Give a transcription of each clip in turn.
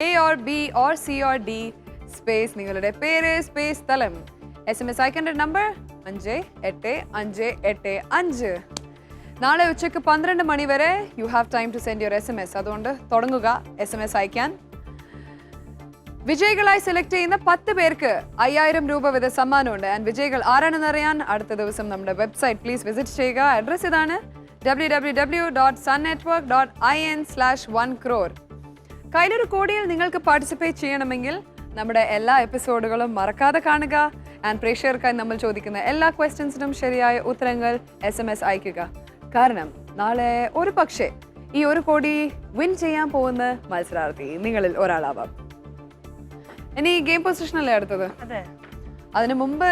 A or B or C or D space നിങ്ങളുടെ പേര് space സ്ഥലം. SMS അയക്കേണ്ട നമ്പർ 585585. നാളെ ഉച്ചയ്ക്ക് 12 മണി വരെ you have time to send your SMS. അതുകൊണ്ട് തുടങ്ങുക SMS അയക്കാൻ. വിജയികളായി സെലക്ട് ചെയ്യുന്ന 10 പേർക്ക് 5000 രൂപ വീത സമ്മാനമുണ്ട്. ആൻഡ് വിജയികൾ ആരാണെന്ന് അറിയാൻ അടുത്ത ദിവസം നമ്മുടെ വെബ്സൈറ്റ് പ്ലീസ് വിസിറ്റ് ചെയ്യുക. അഡ്രസ് ഇതാണ് www.sunnetwork.in/1crore. കയ്യിലൊരു കോടിയിൽ നിങ്ങൾക്ക് പാർട്ടിസിപ്പേറ്റ് ചെയ്യണമെങ്കിൽ നമ്മുടെ എല്ലാ എപ്പിസോഡുകളും മറക്കാതെ കാണുക. ആൻഡ് പ്രേക്ഷകർക്കായി നമ്മൾ ചോദിക്കുന്ന എല്ലാ ക്വസ്റ്റ്യൻസിനും ശരിയായ ഉത്തരങ്ങൾ SMS അയക്കുക. കാരണം നാളെ ഒരു പക്ഷേ ഈ 1 കോടി വിൻ ചെയ്യാൻ പോകുന്ന മത്സരാർത്ഥി നിങ്ങളിൽ ഒരാളാവാം. ഇനി ഗെയിം പൊസിഷനല്ലേ അടുത്തത്? അതിനു മുമ്പ്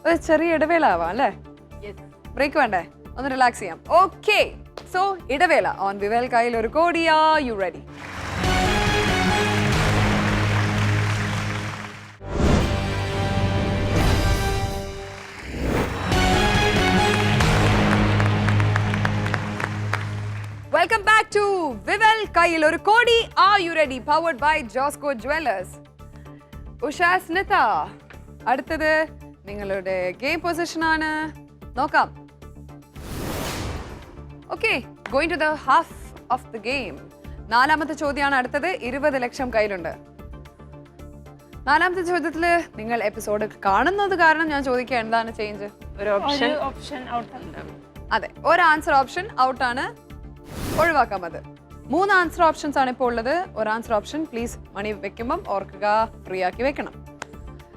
ഒരു ചെറിയ ഇടവേള ആവാം അല്ലേ? ബ്രേക്ക് വേണ്ടേ? ഒന്ന് റിലാക്സ് ചെയ്യാം. ഓക്കെ, സോ ഇടവേള ഓൺ വിവൽ കയ്യിൽ 1 കോടി. Are you ready? Welcome back to Vivel Kayil Oru Kodi. Are you ready? Powered by Josco Jewelers. Usha Snitha. അടുത്തത് നിങ്ങളുടെ ഗെയിം പൊസിഷൻ ആണ്. നോക്കാം. Okay, going to the half of the game. നാലാമത്തെ ചോദ്യമാണ് അടുത്തത്. 20 ലക്ഷം കയ്യിലുണ്ട്. നാലാമത്തെ ചോദ്യത്തിൽ നിങ്ങൾ എപ്പിസോഡ് കാണുന്നത് കാരണം ഞാൻ ചോദിക്കുക, എന്താണ് ചേഞ്ച്? ഒരു ഓപ്ഷൻ ഔട്ട് ആണ്. അതെ, ഒരു ആൻസർ ഓപ്ഷൻ ഔട്ട് ആണ്, ഒഴിവാക്കാം. അത് 3 ആൻസർ ഓപ്ഷൻസ് ആണ് ഇപ്പോൾ ഉള്ളത്. ഒരു ആൻസർ ഓപ്ഷൻ പ്ലീസ് മണി വെക്കുമ്പം ഓർക്കുക, ഫ്രീ ആക്കി വെക്കണം.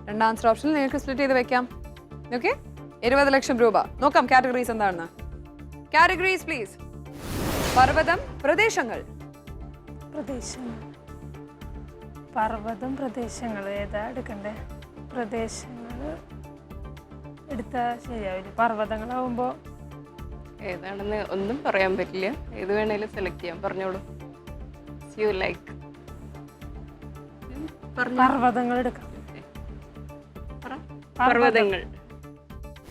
2 ആൻസർ ഓപ്ഷനിൽ നിങ്ങൾക്ക് സ്പ്ലിറ്റ് ചെയ്ത് വെക്കാം. ഓക്കെ, 20 ലക്ഷം രൂപ. നോക്കാം കാറ്റഗറീസ് എന്താണെന്ന്. Categories please. പർവ്വതം, പ്രദേശങ്ങൾ. പർവ്വതം, പ്രദേശങ്ങൾ ഏതാ എടുക്കണ്ടേ? പ്രദേശങ്ങൾ എടുത്താൽ ശരിയാവില്ല. പർവ്വതങ്ങളാവുമ്പോൾ ഏതാണെന്ന് ഒന്നും പറയാൻ പറ്റില്ല. ഏത് വേണേലും സെലക്ട് ചെയ്യാം. പറഞ്ഞോളൂ. You like. പർവ്വതങ്ങൾ എടുക്കാം. പർവ്വതങ്ങൾ.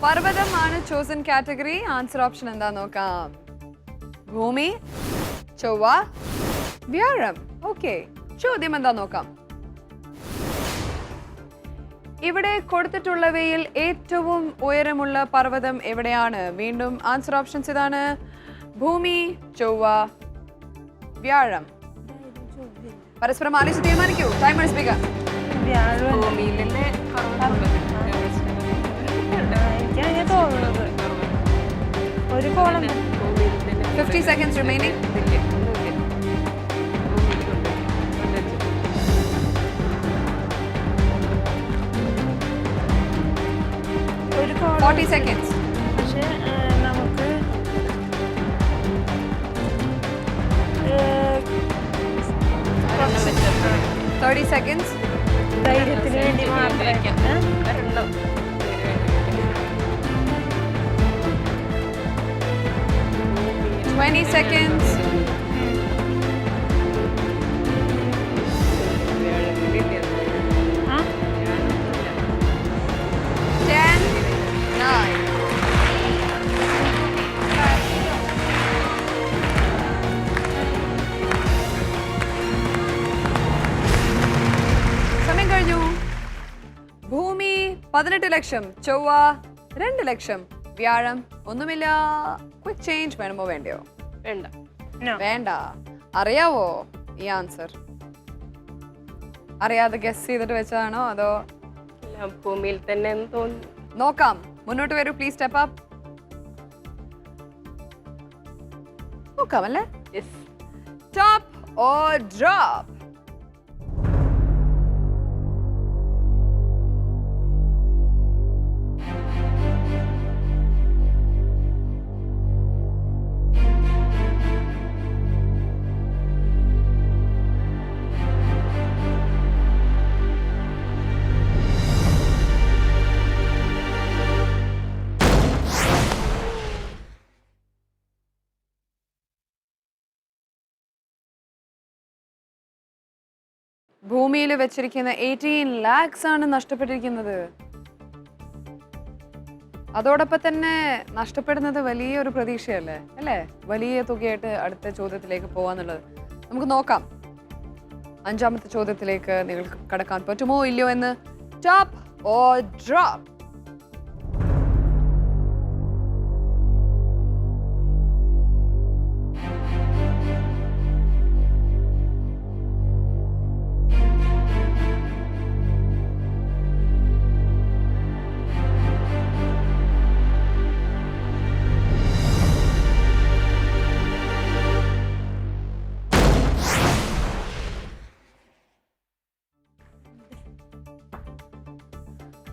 പർവ്വതമാണ് ചോസൻ കാറ്റഗറി. ആൻസർ ഓപ്ഷൻ എന്താ നോക്കാം. ഭൂമി, ചൊവ്വ, വ്യാഴം. ഓക്കെ, ചോദ്യം എന്താ നോക്കാം. ഇവിടെ കൊടുത്തിട്ടുള്ളവയിൽ ഏറ്റവും ഉയരമുള്ള പർവ്വതം എവിടെയാണ്? വീണ്ടും ആൻസർ ഓപ്ഷൻസ് ഇതാണ്. ഭൂമി, ചൊവ്വ, വ്യാഴം. പരസ്പരം ആലോചിച്ച് തീരുമാനിക്കൂ. Time speaker. ഭൂമിയിലല്ലേ ഒരു കോളം. 50 seconds remaining. ഒരു കോളം. 40 seconds. പക്ഷേ നമുക്ക് 30 seconds. ധൈര്യത്തിന് വേണ്ടി മാത്രം. 20 seconds. 10, 9. സമയം കഴിഞ്ഞു. ഭൂമി 18 ലക്ഷം, ചൊവ്വ 2 ലക്ഷം, വ്യാഴം ഒന്നുമില്ല. ക്വിക്ക് ചേഞ്ച് വേണമോ വേണ്ടയോ? വേണ്ട. വേണ്ട. അറിയാവോ ഈ ആൻസർ? അറിയാതെ ഗസ് ചെയ്തിട്ട് വെച്ചതാണോ അതോ? ഭൂമിയിൽ തന്നെ തോന്നുന്നു. നോക്കാം. മുന്നോട്ട് വരൂ പ്ലീസ്. Step up. നോക്കാം അല്ലേ? Top or drop? ഭൂമിയിൽ വെച്ചിരിക്കുന്ന 18 lakhs ആണ് നഷ്ടപ്പെട്ടിരിക്കുന്നത്. അതോടൊപ്പം തന്നെ നഷ്ടപ്പെടുന്നത് വലിയൊരു പ്രതീക്ഷയല്ലേ അല്ലേ? വലിയ തുകയായിട്ട് അടുത്ത ചോദ്യത്തിലേക്ക് പോവാന്നുള്ളത്. നമുക്ക് നോക്കാം. അഞ്ചാമത്തെ ചോദ്യത്തിലേക്ക് നിങ്ങൾക്ക് കടക്കാൻ പറ്റുമോ ഇല്ലയോ എന്ന് ടോപ്പ് ഓർ ഡ്രോപ്പ്?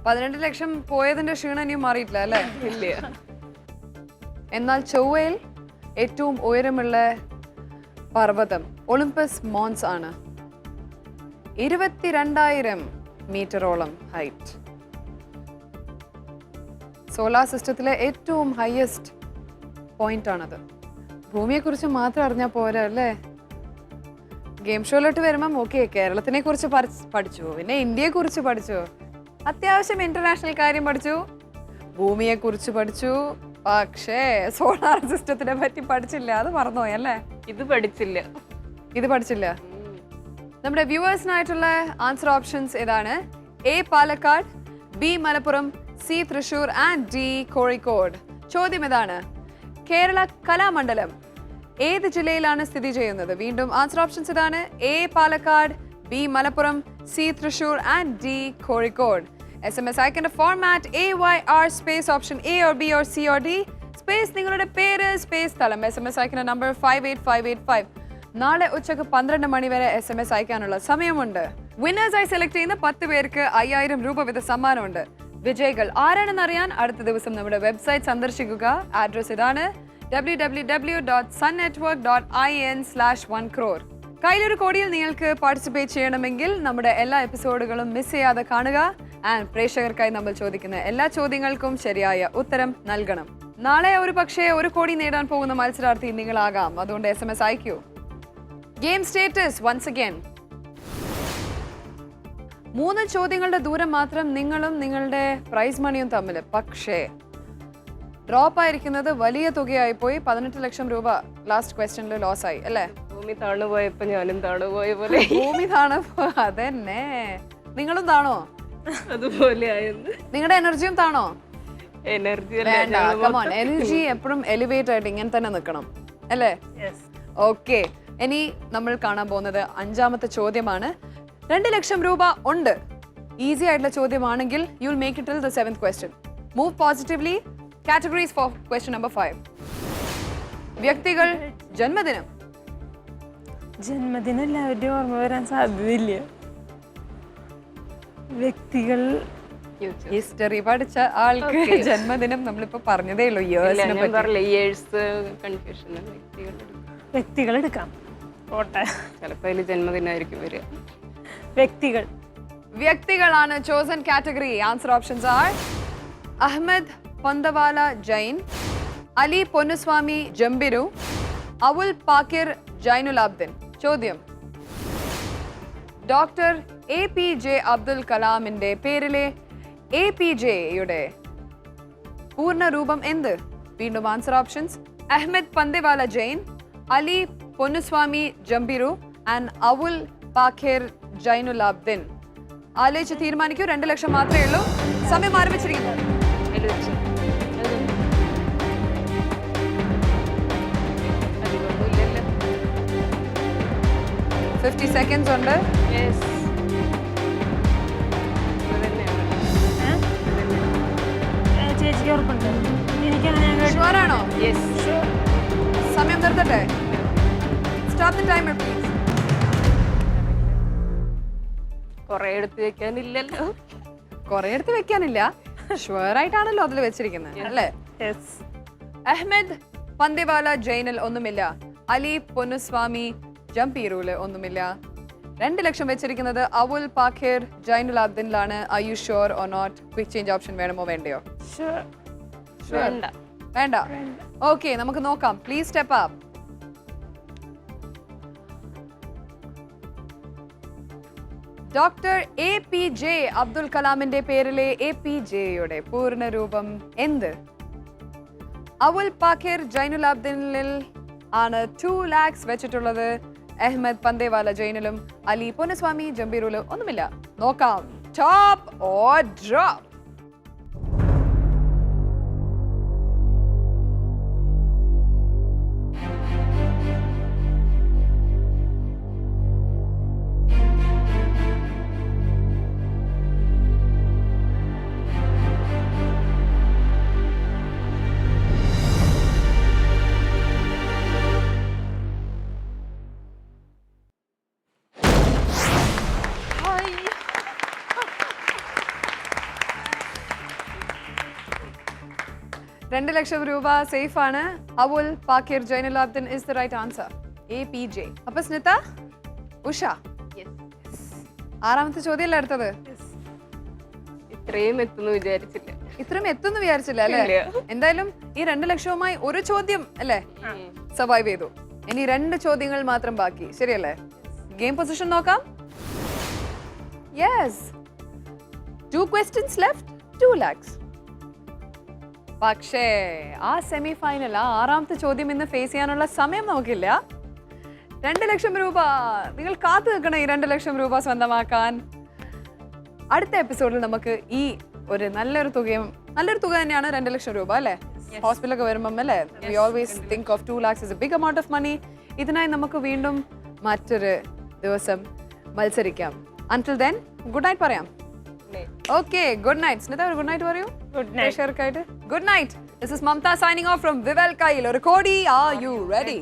പതിനെട്ട് ലക്ഷം പോയതിന്റെ ക്ഷീണം ഇനിയും മാറിയിട്ടില്ല അല്ലേ? ഇല്ല. എന്നാൽ ചൊവ്വയിൽ ഏറ്റവും ഉയരമുള്ള പർവ്വതം ഒളിമ്പസ് മോൺസ് ആണ്. 22,000 മീറ്ററോളം ഹൈറ്റ്. സോളാർ സിസ്റ്റത്തിലെ ഏറ്റവും ഹയസ്റ്റ് പോയിന്റ് ആണത്. ഭൂമിയെക്കുറിച്ച് മാത്രം അറിഞ്ഞാൽ പോരാ അല്ലേ? ഗെയിം ഷോയിലോട്ട് വരുമ്പം ഓക്കെ, കേരളത്തിനെ കുറിച്ച് പഠിച്ചു, പിന്നെ ഇന്ത്യയെ കുറിച്ച് പഠിച്ചു, അത്യാവശ്യം ഇന്റർനാഷണൽ കാര്യം പഠിച്ചു, ഭൂമിയെ കുറിച്ച് പഠിച്ചു, പക്ഷേ സോളാർ സിസ്റ്റത്തിനെ പറ്റി പഠിച്ചില്ല. അത് മറന്നുപോയി അല്ലേ? ഇത് പഠിച്ചില്ല. നമ്മുടെ വ്യൂവേഴ്സിനായിട്ടുള്ള ആൻസർ ഓപ്ഷൻസ് ഇതാണ്: A Palakkad, B Malappuram, C Thrissur and D Kozhikode. ചോദ്യം ഇതാണ്: കേരള കലാമണ്ഡലം ഏത് ജില്ലയിലാണ് സ്ഥിതി ചെയ്യുന്നത്? വീണ്ടും ആൻസർ ഓപ്ഷൻസ് ഇതാണ്: A Palakkad, B Malappuram, C Thrissur and D Kozhikode. SMS അയക്കേണ്ട format AYR space option A or B or C or D space നിങ്ങളുടെ പേര് സ്പേസ് സ്ഥലം. SMS അയക്കേണ്ട നമ്പർ 58585. നാളെ ഉച്ചക്ക് 12 മണി വരെ SMS അയക്കാനുള്ള സമയമുണ്ട്. വിന്നേഴ്സായി സെലക്ട് ചെയ്യുന്ന 10 പേർക്ക് 5000 രൂപ വീത സമ്മാനമുണ്ട്. വിജയികൾ ആരാണെന്ന് അറിയാൻ അടുത്ത ദിവസം നമ്മുടെ വെബ്സൈറ്റ് സന്ദർശിക്കുക. അഡ്രസ് ഇതാണ്: www.sunnetwork.in/1crore. കയ്യിലൊരു കോടിയിൽ നിങ്ങൾക്ക് പാർട്ടിസിപ്പേറ്റ് ചെയ്യണമെങ്കിൽ നമ്മുടെ എല്ലാ എപ്പിസോഡുകളും മിസ് ചെയ്യാതെ കാണുക. ആൻഡ് പ്രേക്ഷകർക്കായി നമ്മൾ ചോദിക്കുന്ന എല്ലാ ചോദ്യങ്ങൾക്കും ശരിയായ ഉത്തരം നൽകണം. നാളെ ഒരു പക്ഷേ 1 കോടി നേടാൻ പോകുന്ന മത്സരാർത്ഥി നിങ്ങളാകാം. അതുകൊണ്ട് SMS അയക്കൂ. ഗെയിം സ്റ്റേറ്റസ് വൺസ് അഗൈൻ: 3 ചോദ്യങ്ങളുടെ ദൂരം മാത്രം നിങ്ങളും നിങ്ങളുടെ പ്രൈസ് മണിയും തമ്മിൽ. പക്ഷേ ഡ്രോപ്പ് ആയിരിക്കുന്നത് വലിയ തുകയായി പോയി. 18 ലക്ഷം രൂപ ലാസ്റ്റ് ക്വസ്റ്റ്യനിൽ ലോസ് ആയി അല്ലേ? ഭൂമി താണു പോയപ്പോ ഞാനും താണു പോയ പോലെ. ഭൂമി താണോ? അതന്നെ, നിങ്ങളും താണോ? അതുപോലെ ആയെന്ന്. നിങ്ങളുടെ എനർജിയും താണോ? എനർജി എനർജി എപ്പോഴും എലിവേറ്റ് ആയിട്ട് ഇങ്ങനെ തന്നെ നിൽക്കണം അല്ലേ? ഓക്കെ, ഇനി നമ്മൾ കാണാൻ പോകുന്നത് 5ാമത്തെ ചോദ്യമാണ്. 2 ലക്ഷം രൂപ ഉണ്ട്. ഈസി ആയിട്ടുള്ള ചോദ്യമാണെങ്കിൽ you will make it till the 7th question. Move positively. Categories for question number 5. വ്യക്തികൾ, ജന്മദിനം. ജന്മദിനം എല്ലാവരുടെയും ഓർമ്മ വരാൻ സാധ്യതയില്ല. വ്യക്തികൾ, ഹിസ്റ്ററി പഠിച്ച ആൾക്ക് ജന്മദിനം നമ്മളിപ്പോ പറഞ്ഞതേ ഉള്ളൂ. വ്യക്തികൾ എടുക്കാം. പോട്ടെ, ചിലപ്പോ അതിൽ ജന്മദിനമായിരിക്കും വരിക. വ്യക്തികളാണ് chosen category. Answer options are: Ahmed Panthawala Jain, Ali Ponnuswamy Jambiru, Avul Pakir Jainulabdeen. ചോദ്യം: ഡോക്ടർ APJ അബ്ദുൽ കലാമിന്റെ പേരിലെ APJയുടെ പൂർണ്ണ രൂപം എന്ത്? വീണ്ടും answer options: Ahmed Panthawala Jain, Ali Ponnuswamy Jambiru and Avul Pakir Jainulabdeen. ആലോചിച്ച് തീരുമാനിക്കൂ. 2 ലക്ഷം മാത്രമേ ഉള്ളൂ. സമയം ആരംഭിച്ചിരിക്കുന്നു. 50 seconds ഉണ്ട്. ചേച്ചിക്ക് ഉറപ്പുണ്ട്? എനിക്ക് ഷുവർ ആണോ? സമയം നിർത്തട്ടെ. Stop the timer please. കൊറേ എടുത്ത് വെക്കാനില്ലല്ലോ. കൊറേ എടുത്ത് വെക്കാനില്ല. ഷുവർ ആയിട്ടാണല്ലോ അതിൽ വെച്ചിരിക്കുന്നത് അല്ലേ? അഹമ്മദ് പന്തവാല ജൈനിൽ ഒന്നുമില്ല. അലി പൊന്നുസ്വാമി ജംപീറൂല് ഒന്നുമില്ല. 2 ലക്ഷം വെച്ചിരിക്കുന്നത് അവുൽ പാക്കിർ ജൈനുലാബ്ദിനിലാണ്. Are you sure or not? Quick change option വേണമോ വേണ്ടയോ? വേണ്ട. ഓക്കെ, നമുക്ക് നോക്കാം. Please step up. Doctor APJ Abdul കലാമിന്റെ പേരിലെ APJയുടെ പൂർണ്ണ രൂപം എന്ത്? അവുൽ പാക്കിർ ജൈനുലാബ്ദിനിൽ ആണ് 2 lakhs വെച്ചിട്ടുള്ളത്. അഹമ്മദ് പന്തേവാല ജയിനിലും അലി പൊന്നസ്വാമി ജംബീറിലും ഒന്നുമില്ല. നോക്കാം, ടോപ്പ് ഓർ ഡ്രോപ്പ്? ₹2,00,000 സേഫ് ആണ്. Avul Pakir Jainulabdeen is the right answer. APJ. അപ്പൊ സ്നിത, ഉഷ, ആറാമത്തെ ചോദ്യമല്ലേ അടുത്തത്? ഇത്രയും എത്തുന്നു വിചാരിച്ചില്ല. ഇത്രയും എത്തുന്നു വിചാരിച്ചില്ല അല്ലേ? എന്തായാലും ഈ 2,00,000മായി ഒരു ചോദ്യം അല്ലേ സർവൈവ് ചെയ്തു. ഇനി 2 ചോദ്യങ്ങൾ മാത്രം ബാക്കി, ശരിയല്ലേ? ഗെയിം പൊസിഷൻ നോക്കാം. Yes, 2 questions left, 2 lakhs. പക്ഷേ ആ സെമി ഫൈനൽ, ആ ആറാമത്തെ ചോദ്യം ഇന്ന് ഫേസ് ചെയ്യാനുള്ള സമയം നമുക്കില്ല. ₹2,00,000 നിങ്ങൾ കാത്തു നിൽക്കണം ഈ ₹2,00,000 സ്വന്തമാക്കാൻ. അടുത്ത എപ്പിസോഡിൽ നമുക്ക് ഈ ഒരു നല്ലൊരു തുക തന്നെയാണ് ₹2,00,000 അല്ലേ? ഹോസ്പിറ്റലൊക്കെ വരുമ്പം അല്ലേ, we always think of 2 lakhs is a big amount of money. ഇതിനായി നമുക്ക് വീണ്ടും മറ്റൊരു ദിവസം മത്സരിക്കാം. അൺടിൽ ദെൻ ഗുഡ് നൈറ്റ് പറയാം. Okay, good night. Snita, good night പറയൂ. Good night. Good night. This is Mamta signing off from Vivel Kail. Or Cody, are you ready?